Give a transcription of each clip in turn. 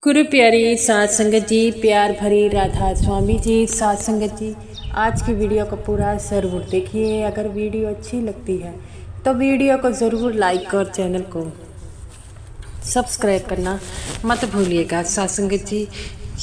गुरु प्यारी साध संगत जी, प्यार भरी राधा स्वामी जी, साध संगत जी, आज की वीडियो का पूरा ज़रूर देखिए। अगर वीडियो अच्छी लगती है तो वीडियो को ज़रूर लाइक और चैनल को सब्सक्राइब करना मत भूलिएगा। साध संगत जी,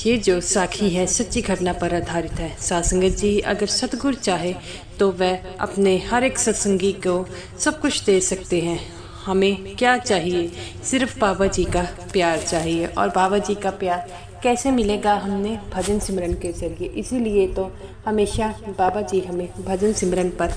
ये जो साखी है सच्ची घटना पर आधारित है। साध संगत जी, अगर सतगुरु चाहे तो वह अपने हर एक सत्संगी को सब कुछ दे सकते हैं। हमें क्या चाहिए? सिर्फ बाबा जी का प्यार चाहिए। और बाबा जी का प्यार कैसे मिलेगा? हमने भजन सिमरन के जरिए। इसीलिए तो हमेशा बाबा जी हमें भजन सिमरन पर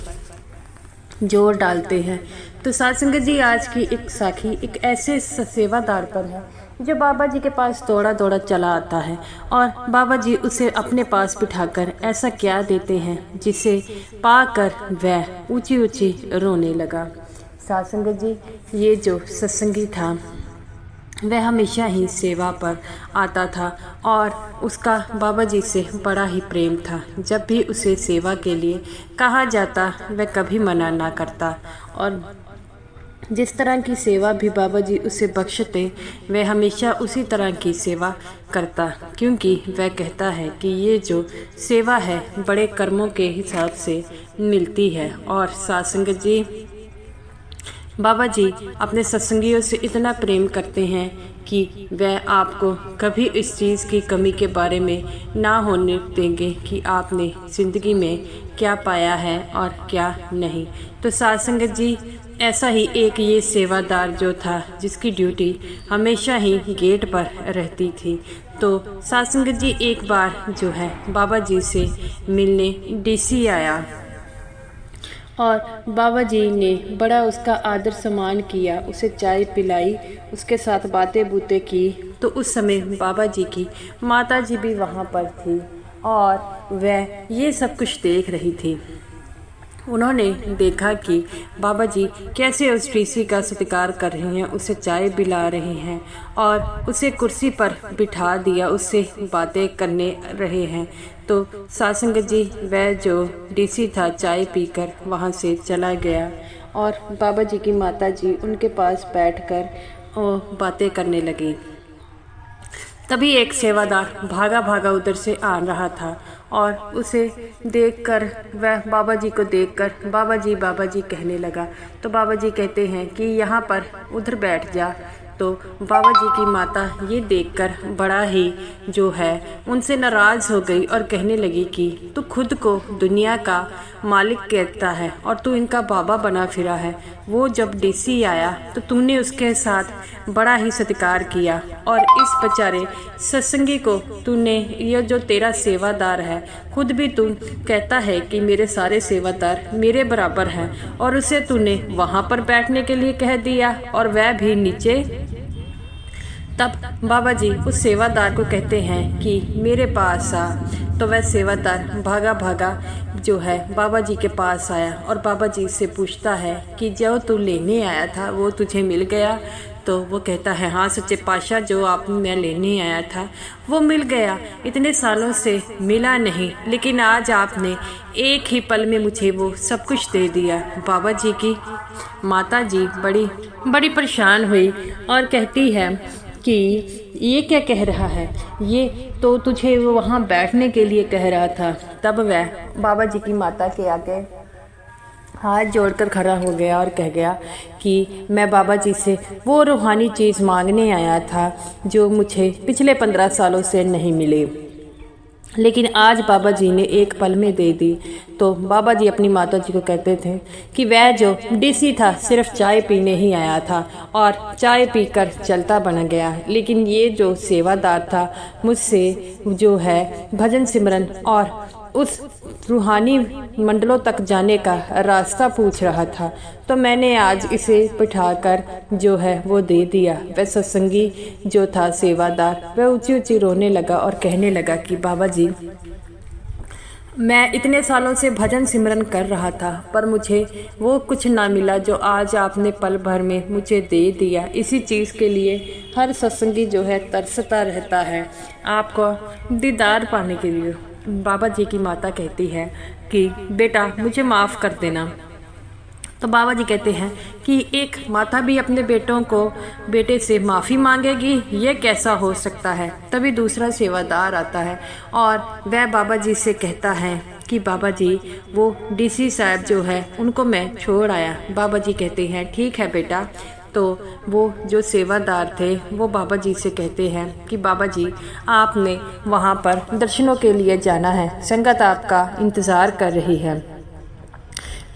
जोर डालते हैं। तो साध संगत जी, आज की एक साखी एक ऐसे सेवादार पर है जो बाबा जी के पास दौड़ा दौड़ा चला आता है और बाबा जी उसे अपने पास बिठाकर ऐसा क्या देते हैं जिसे पाकर वह ऊंची ऊंची रोने लगा। साध संगत जी, ये जो सत्संगी था वह हमेशा ही सेवा पर आता था और उसका बाबा जी से बड़ा ही प्रेम था। जब भी उसे सेवा के लिए कहा जाता वह कभी मना ना करता और जिस तरह की सेवा भी बाबा जी उसे बख्शते वह हमेशा उसी तरह की सेवा करता, क्योंकि वह कहता है कि ये जो सेवा है बड़े कर्मों के हिसाब से मिलती है। और साध संगत जी, बाबा जी अपने सत्संगियों से इतना प्रेम करते हैं कि वह आपको कभी इस चीज़ की कमी के बारे में ना होने देंगे कि आपने ज़िंदगी में क्या पाया है और क्या नहीं। तो साध संगत जी, ऐसा ही एक ये सेवादार जो था जिसकी ड्यूटी हमेशा ही गेट पर रहती थी। तो साध संगत जी, एक बार जो है बाबा जी से मिलने डीसी आया और बाबा जी ने बड़ा उसका आदर सम्मान किया, उसे चाय पिलाई, उसके साथ बातें बूतें की। तो उस समय बाबा जी की माता जी भी वहाँ पर थी और वह ये सब कुछ देख रही थी। उन्होंने देखा कि बाबा जी कैसे उस डीसी का सत्कार कर रहे हैं, उसे चाय पिला रहे हैं और उसे कुर्सी पर बिठा दिया, उससे बातें करने रहे हैं। तो साध संगत जी, वह जो डीसी था चाय पीकर वहाँ से चला गया और बाबा जी की माता जी उनके पास बैठकर बातें करने लगी। तभी एक सेवादार भागा भागा उधर से आ रहा था और उसे देखकर वह बाबा जी को देखकर बाबा जी कहने लगा। तो बाबा जी कहते हैं कि यहाँ पर उधर बैठ जा। तो बाबा जी की माता ये देखकर बड़ा ही जो है उनसे नाराज़ हो गई और कहने लगी कि तू खुद को दुनिया का मालिक कहता है और तू इनका बाबा बना फिरा है। वो जब डीसी आया तो तूने उसके साथ बड़ा ही सत्कार किया और इस बेचारे सत्संगी को तूने, ये जो तेरा सेवादार है, खुद भी तू कहता है कि मेरे सारे सेवादार मेरे बराबर हैं, और उसे तूने वहाँ पर बैठने के लिए कह दिया और वह भी नीचे। तब बाबा जी उस सेवादार को कहते हैं कि मेरे पास आ। तो वह सेवादार भागा भागा जो है बाबा जी के पास आया और बाबा जी से पूछता है कि जो तू लेने आया था वो तुझे मिल गया? तो वो कहता है, हाँ सच्चे पातशाह, जो आप मैं लेने आया था वो मिल गया। इतने सालों से मिला नहीं, लेकिन आज आपने एक ही पल में मुझे वो सब कुछ दे दिया। बाबा जी की माता जी बड़ी परेशान हुई और कहती है कि ये क्या कह रहा है, ये तो तुझे वो वहाँ बैठने के लिए कह रहा था। तब वह बाबा जी की माता के आगे हाथ जोड़कर खड़ा हो गया और कह गया कि मैं बाबा जी से वो रूहानी चीज़ मांगने आया था जो मुझे पिछले 15 सालों से नहीं मिली, लेकिन आज बाबा जी ने एक पल में दे दी। तो बाबा जी अपनी माता जी को कहते थे कि वह जो डीसी था सिर्फ चाय पीने ही आया था और चाय पीकर चलता बन गया, लेकिन ये जो सेवादार था मुझसे जो है भजन सिमरन और उस रूहानी मंडलों तक जाने का रास्ता पूछ रहा था। तो मैंने आज इसे बिठाकर जो है वो दे दिया। वह सत्संगी जो था सेवादार, वह ऊंची ऊंची रोने लगा और कहने लगा कि बाबा जी, मैं इतने सालों से भजन सिमरन कर रहा था पर मुझे वो कुछ ना मिला जो आज आपने पल भर में मुझे दे दिया। इसी चीज़ के लिए हर सत्संगी जो है तरसता रहता है आपको दीदार पाने के लिए। बाबा जी की माता कहती है कि बेटा मुझे माफ़ कर देना, तो बाबा जी कहते हैं कि एक माता भी अपने बेटे से माफ़ी मांगेगी, ये कैसा हो सकता है। तभी दूसरा सेवादार आता है और वह बाबा जी से कहता है कि बाबा जी वो डीसी साहब जो है उनको मैं छोड़ आया। बाबा जी कहते हैं ठीक है बेटा। तो वो जो सेवादार थे वो बाबा जी से कहते हैं कि बाबा जी आपने वहाँ पर दर्शनों के लिए जाना है, संगत आपका इंतज़ार कर रही है।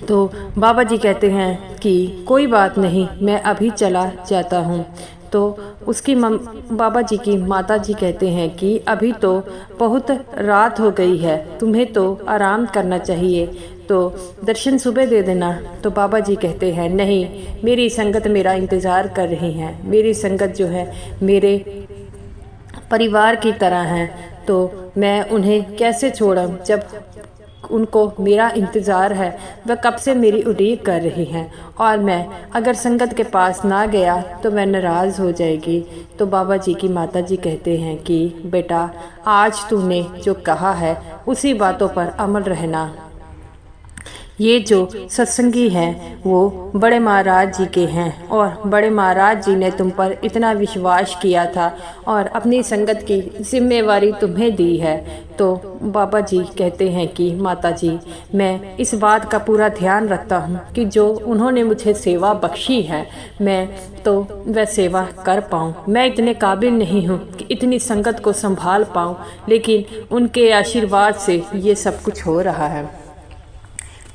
तो बाबा जी कहते हैं कि कोई बात नहीं, मैं अभी चला जाता हूँ। तो उसकी बाबा जी की माता जी कहते हैं कि अभी तो बहुत रात हो गई है, तुम्हें तो आराम करना चाहिए, तो दर्शन सुबह दे देना। तो बाबा जी कहते हैं नहीं, मेरी संगत मेरा इंतज़ार कर रही है, मेरी संगत जो है मेरे परिवार की तरह है, तो मैं उन्हें कैसे छोड़ूं जब उनको मेरा इंतज़ार है। वह कब से मेरी उड़ीक कर रही हैं और मैं अगर संगत के पास ना गया तो वह नाराज़ हो जाएगी। तो बाबा जी की माता जी कहते हैं कि बेटा आज तूने जो कहा है उसी बातों पर अमल रहना। ये जो सत्संगी हैं वो बड़े महाराज जी के हैं और बड़े महाराज जी ने तुम पर इतना विश्वास किया था और अपनी संगत की जिम्मेवारी तुम्हें दी है। तो बाबा जी कहते हैं कि माता जी मैं इस बात का पूरा ध्यान रखता हूँ कि जो उन्होंने मुझे सेवा बख्शी है मैं तो वह सेवा कर पाऊँ। मैं इतने काबिल नहीं हूँ कि इतनी संगत को संभाल पाऊँ, लेकिन उनके आशीर्वाद से ये सब कुछ हो रहा है।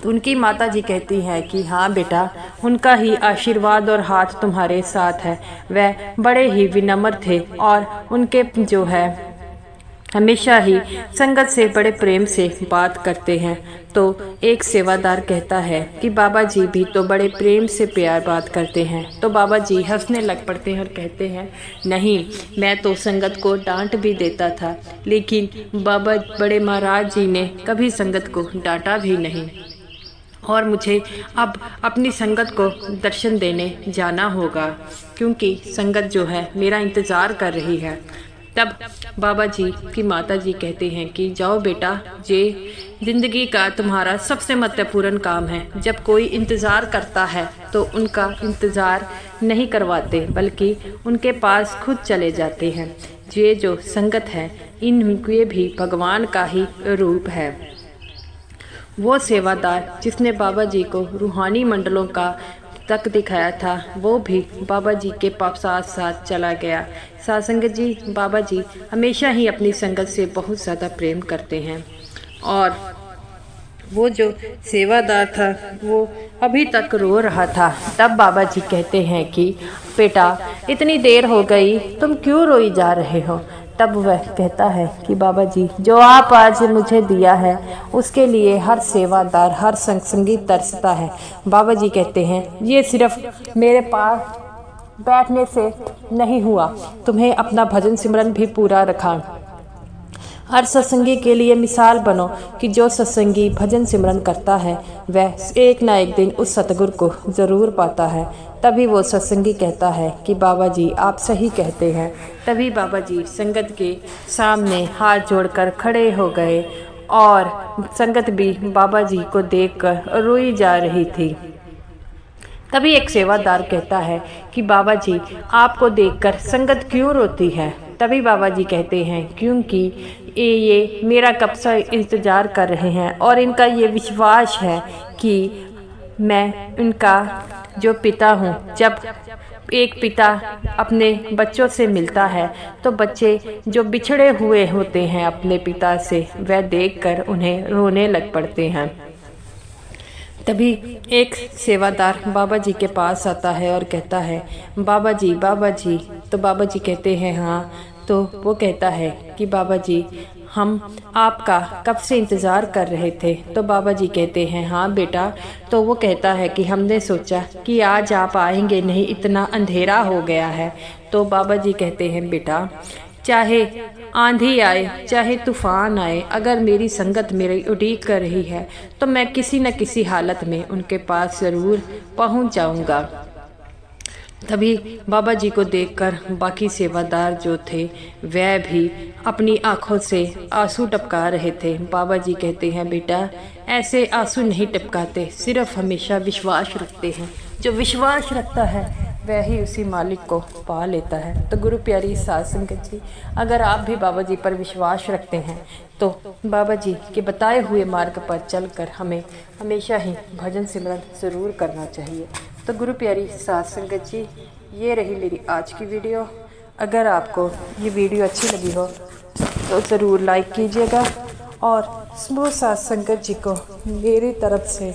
तो उनकी माता जी कहती है कि हाँ बेटा, उनका ही आशीर्वाद और हाथ तुम्हारे साथ है। वह बड़े ही विनम्र थे और उनके जो है हमेशा ही संगत से बड़े प्रेम से बात करते हैं। तो एक सेवादार कहता है कि बाबा जी भी तो बड़े प्रेम से प्यार बात करते हैं। तो बाबा जी हंसने लग पड़ते हैं और कहते हैं नहीं, मैं तो संगत को डांट भी देता था, लेकिन बाबा बड़े महाराज जी ने कभी संगत को डांटा भी नहीं और मुझे अब अपनी संगत को दर्शन देने जाना होगा क्योंकि संगत जो है मेरा इंतज़ार कर रही है। तब बाबा जी की माता जी कहते हैं कि जाओ बेटा, ये जिंदगी का तुम्हारा सबसे महत्वपूर्ण काम है। जब कोई इंतज़ार करता है तो उनका इंतज़ार नहीं करवाते बल्कि उनके पास खुद चले जाते हैं। ये जो संगत है इनके भी भगवान का ही रूप है। वो सेवादार जिसने बाबा जी को रूहानी मंडलों का तक दिखाया था वो भी बाबा जी के साथ साथ चला गया। सासंगत जी बाबा जी हमेशा ही अपनी संगत से बहुत ज़्यादा प्रेम करते हैं और वो जो सेवादार था वो अभी तक रो रहा था। तब बाबा जी कहते हैं कि बेटा इतनी देर हो गई, तुम क्यों रोई जा रहे हो। तब वह कहता है कि बाबा जी जो आप आज मुझे दिया है उसके लिए हर सेवादार हर सत्संगी तरसता है। बाबा जी कहते हैं ये सिर्फ मेरे पास बैठने से नहीं हुआ, तुम्हें अपना भजन सिमरन भी पूरा रखा। हर सत्संगी के लिए मिसाल बनो कि जो सत्संगी भजन सिमरन करता है वह एक ना एक दिन उस सतगुरु को ज़रूर पाता है। तभी वो सत्संगी कहता है कि बाबा जी आप सही कहते हैं। तभी बाबा जी संगत के सामने हाथ जोड़कर खड़े हो गए और संगत भी बाबा जी को देखकर रोई जा रही थी। तभी एक सेवादार कहता है कि बाबा जी आपको देखकर संगत क्यों रोती है। तभी बाबा जी कहते हैं क्योंकि ये मेरा कब से इंतज़ार कर रहे हैं और इनका ये विश्वास है कि मैं इनका जो पिता हूँ। जब एक पिता अपने बच्चों से मिलता है तो बच्चे जो बिछड़े हुए होते हैं अपने पिता से वह देखकर उन्हें रोने लग पड़ते हैं। तभी एक सेवादार बाबा जी के पास आता है और कहता है बाबा जी बाबा जी। तो बाबा जी कहते हैं हाँ। तो वो कहता है कि बाबा जी हम आपका कब से इंतज़ार कर रहे थे। तो बाबा जी कहते हैं हाँ बेटा। तो वो कहता है कि हमने सोचा कि आज आप आएंगे नहीं, इतना अंधेरा हो गया है। तो बाबा जी कहते हैं बेटा चाहे आंधी आए चाहे तूफान आए, अगर मेरी संगत मेरी उड़ीक कर रही है तो मैं किसी न किसी हालत में उनके पास ज़रूर पहुंच जाऊंगा। तभी बाबा जी को देखकर बाकी सेवादार जो थे वह भी अपनी आंखों से आंसू टपका रहे थे। बाबा जी कहते हैं, बेटा ऐसे आंसू नहीं टपकाते, सिर्फ हमेशा विश्वास रखते हैं। जो विश्वास रखता है वह ही उसी मालिक को पा लेता है। तो गुरु प्यारी साध संगत जी, अगर आप भी बाबा जी पर विश्वास रखते हैं तो बाबा जी के बताए हुए मार्ग पर चलकर हमें हमेशा ही भजन सिमरन ज़रूर करना चाहिए। तो गुरु प्यारी साध संगत जी, ये रही मेरी आज की वीडियो। अगर आपको ये वीडियो अच्छी लगी हो तो ज़रूर लाइक कीजिएगा और समूह साध संगत जी को मेरी तरफ से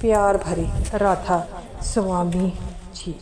प्यार भरी राधा स्वामी जी।